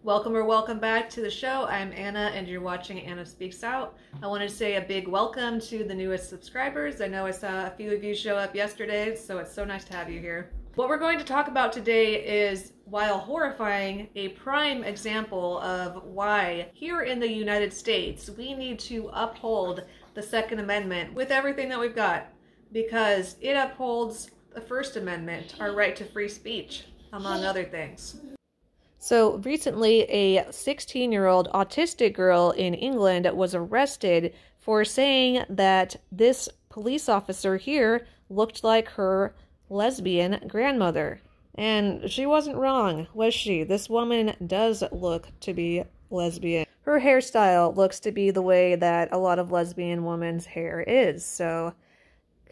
Welcome back to the show. I'm Anna and you're watching Anna Speaks Out. I want to say a big welcome to the newest subscribers. I know I saw a few of you show up yesterday, so it's so nice to have you here. What we're going to talk about today is, while horrifying, a prime example of why here in the United States we need to uphold the Second Amendment with everything that we've got, because it upholds the First Amendment, our right to free speech, among other things. So recently, a 16-year-old autistic girl in England was arrested for saying that this police officer here looked like her lesbian grandmother. And she wasn't wrong, was she? This woman does look to be lesbian. Her hairstyle looks to be the way that a lot of lesbian women's hair is, so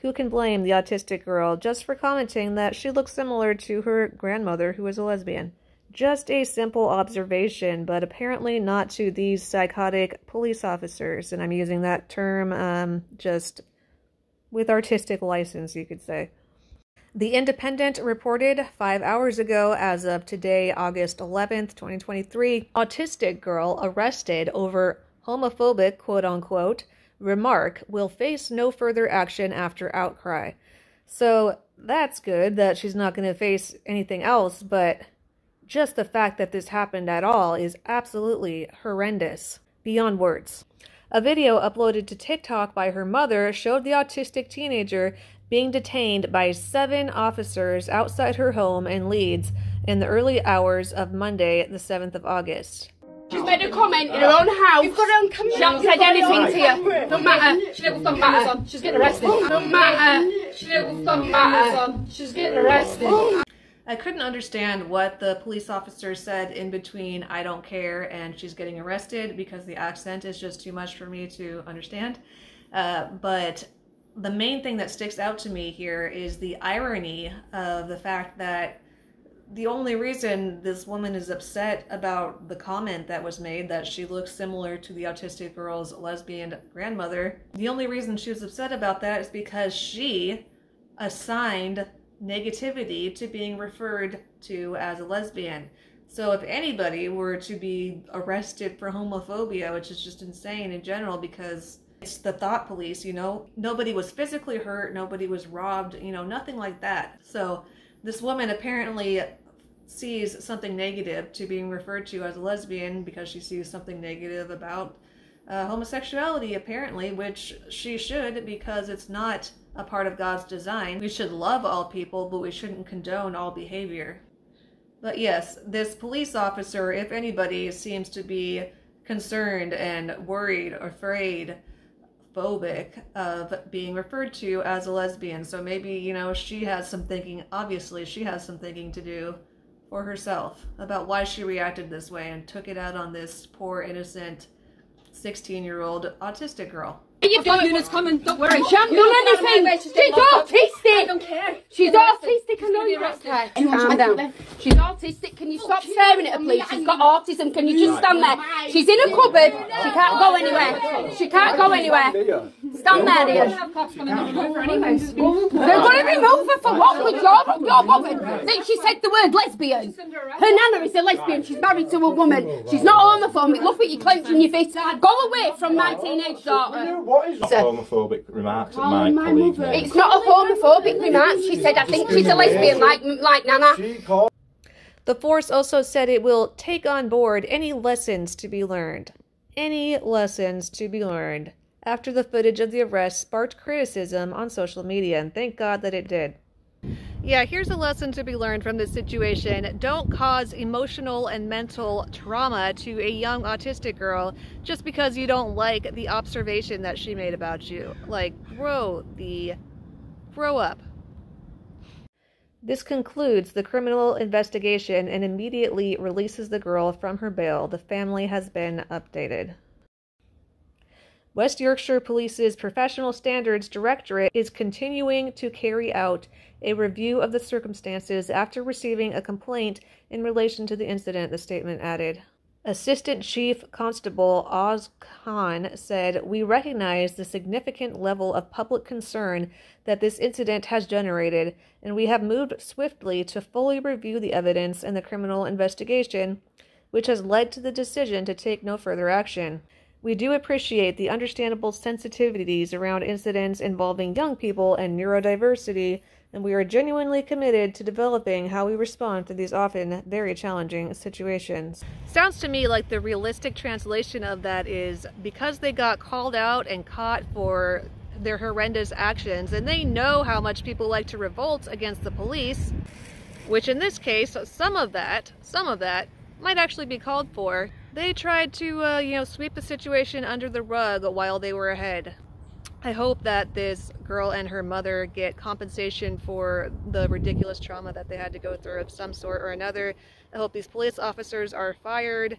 who can blame the autistic girl just for commenting that she looks similar to her grandmother, who is a lesbian? Just a simple observation, but apparently not to these psychotic police officers. And I'm using that term just with artistic license, you could say. The Independent reported 5 hours ago, as of today, August 11th, 2023, autistic girl arrested over homophobic, quote-unquote, remark will face no further action after outcry. So that's good that she's not going to face anything else, but just the fact that this happened at all is absolutely horrendous, beyond words. A video uploaded to TikTok by her mother showed the autistic teenager being detained by 7 officers outside her home in Leeds in the early hours of Monday, the 7th of August. She's made a comment in her own house. You've got her on camera. She hasn't said anything to you. Don't matter. She didn't thumb matters on. She's getting arrested. Don't matter. She didn't thumb matters on. She's getting arrested. I couldn't understand what the police officer said in between "I don't care" and "she's getting arrested" because the accent is just too much for me to understand. But the main thing that sticks out to me here is the irony of the fact that the only reason this woman is upset about the comment that was made, that she looks similar to the autistic girl's lesbian grandmother, the only reason she was upset about that is because she assigned negativity to being referred to as a lesbian. So if anybody were to be arrested for homophobia, which is just insane in general because it's the thought police, you know, nobody was physically hurt, nobody was robbed, you know, nothing like that. So this woman apparently sees something negative to being referred to as a lesbian because she sees something negative about homosexuality, apparently, which she should, because it's not a part of God's design. We should love all people, but we shouldn't condone all behavior. But yes, this police officer, if anybody, seems to be concerned and worried, afraid, phobic of being referred to as a lesbian. So maybe, you know, she has some thinking, obviously she has some thinking to do for herself about why she reacted this way and took it out on this poor, innocent 16-year-old autistic girl. You're doing is coming, don't worry. She hasn't done anything. She's autistic. I don't care. She's autistic. I know you don't care. Calm down. She's autistic. Can you stop staring at her, please? She's got autism. Can you just stand there? She's in a cupboard. She can't go anywhere. She can't go anywhere. Stand there, dear. They're going to remove her for what? With your woman. Think she said the word lesbian. Her nana is a lesbian. She's married to a woman. She's not homophobic. Look at you clenching your fist. Go away from my teenage daughter. What is homophobic remarks at my colleague? It's not a homophobic remark. She said, I think she's a lesbian like Nana. The force also said it will take on board any lessons to be learned. Any lessons to be learned after the footage of the arrest sparked criticism on social media, and thank God that it did. Yeah, here's a lesson to be learned from this situation. Don't cause emotional and mental trauma to a young autistic girl just because you don't like the observation that she made about you. Like, grow up. This concludes the criminal investigation and immediately releases the girl from her bail. The family has been updated. West Yorkshire Police's Professional Standards Directorate is continuing to carry out a review of the circumstances after receiving a complaint in relation to the incident, the statement added. Assistant Chief Constable Oz Khan said, "We recognize the significant level of public concern that this incident has generated, and we have moved swiftly to fully review the evidence in the criminal investigation, which has led to the decision to take no further action. We do appreciate the understandable sensitivities around incidents involving young people and neurodiversity, and we are genuinely committed to developing how we respond to these often very challenging situations. Sounds to me like the realistic translation of that is because they got called out and caught for their horrendous actions, and they know how much people like to revolt against the police, which in this case, some of that might actually be called for. They tried to, sweep the situation under the rug while they were ahead. I hope that this girl and her mother get compensation for the ridiculous trauma that they had to go through of some sort or another. I hope these police officers are fired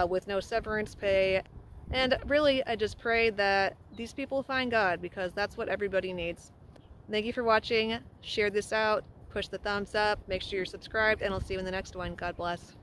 with no severance pay. And really, I just pray that these people find God, because that's what everybody needs. Thank you for watching. Share this out. Push the thumbs up. Make sure you're subscribed, and I'll see you in the next one. God bless.